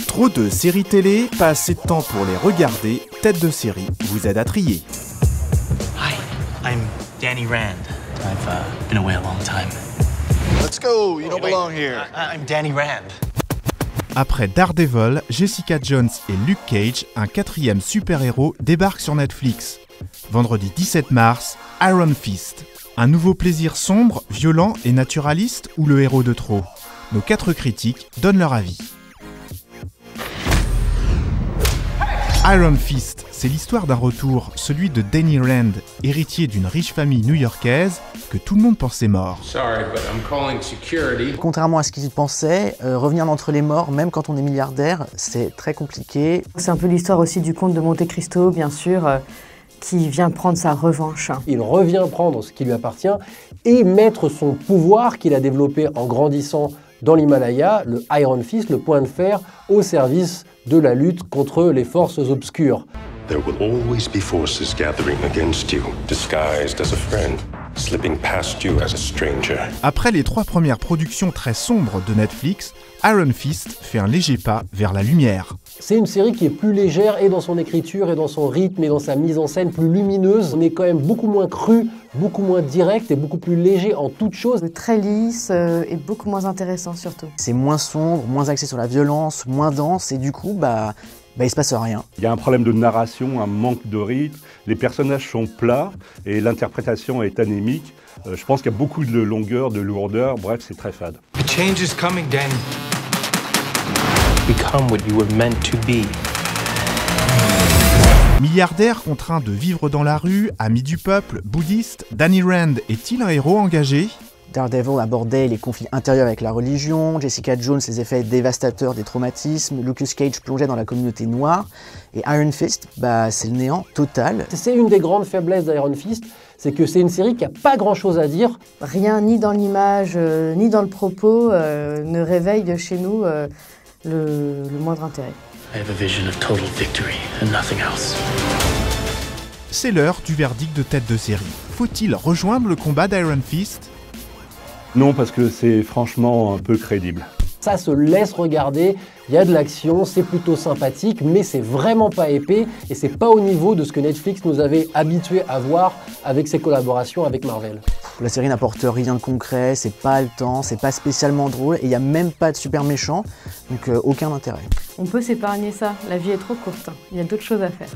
Trop de séries télé, pas assez de temps pour les regarder, Tête de série vous aide à trier. Hi, I'm Danny Rand. I've been away a long time. Let's go, you don't belong here. I'm Danny Rand. Après Daredevil, Jessica Jones et Luke Cage, un quatrième super-héros débarque sur Netflix. Vendredi 17 mars, Iron Fist. Un nouveau plaisir sombre, violent et naturaliste ou le héros de trop? Nos 4 critiques donnent leur avis. Iron Fist, c'est l'histoire d'un retour, celui de Danny Rand, héritier d'une riche famille new-yorkaise que tout le monde pensait mort. Contrairement à ce qu'ils pensaient, revenir d'entre les morts, même quand on est milliardaire, c'est très compliqué. C'est un peu l'histoire aussi du comte de Monte Cristo, bien sûr, qui vient prendre sa revanche. Il revient prendre ce qui lui appartient et mettre son pouvoir qu'il a développé en grandissant dans l'Himalaya, le Iron Fist, le point de fer, au service de la lutte contre les forces obscures. There will always be forces gathering against you, disguised as a friend, slipping past you as a stranger. Après les 3 premières productions très sombres de Netflix, Iron Fist fait un léger pas vers la lumière. C'est une série qui est plus légère et dans son écriture et dans son rythme et dans sa mise en scène, plus lumineuse. On est quand même beaucoup moins cru, beaucoup moins direct et beaucoup plus léger en toute chose. Très lisse et beaucoup moins intéressant surtout. C'est moins sombre, moins axé sur la violence, moins dense et du coup, il se passe rien. Il y a un problème de narration, un manque de rythme, les personnages sont plats et l'interprétation est anémique. Je pense qu'il y a beaucoup de longueur, de lourdeur, bref, c'est très fade. The change is coming, Danny. Become what you were meant to be. Milliardaire contraint de vivre dans la rue, ami du peuple, bouddhiste, Danny Rand est-il un héros engagé? Daredevil abordait les conflits intérieurs avec la religion, Jessica Jones les effets dévastateurs des traumatismes, Lucas Cage plongeait dans la communauté noire, et Iron Fist, c'est le néant total. C'est une des grandes faiblesses d'Iron Fist, c'est que c'est une série qui n'a pas grand-chose à dire. Rien ni dans l'image, ni dans le propos ne réveille chez nous le moindre intérêt. I have a vision of total victory and nothing else. C'est l'heure du verdict de Tête de série. Faut-il rejoindre le combat d'Iron Fist? Non, parce que c'est franchement un peu crédible. Ça se laisse regarder, il y a de l'action, c'est plutôt sympathique, mais c'est vraiment pas épais et c'est pas au niveau de ce que Netflix nous avait habitués à voir avec ses collaborations avec Marvel. La série n'apporte rien de concret, c'est pas haletant, c'est pas spécialement drôle et il n'y a même pas de super méchant, donc aucun intérêt. On peut s'épargner ça, la vie est trop courte, il y a d'autres choses à faire.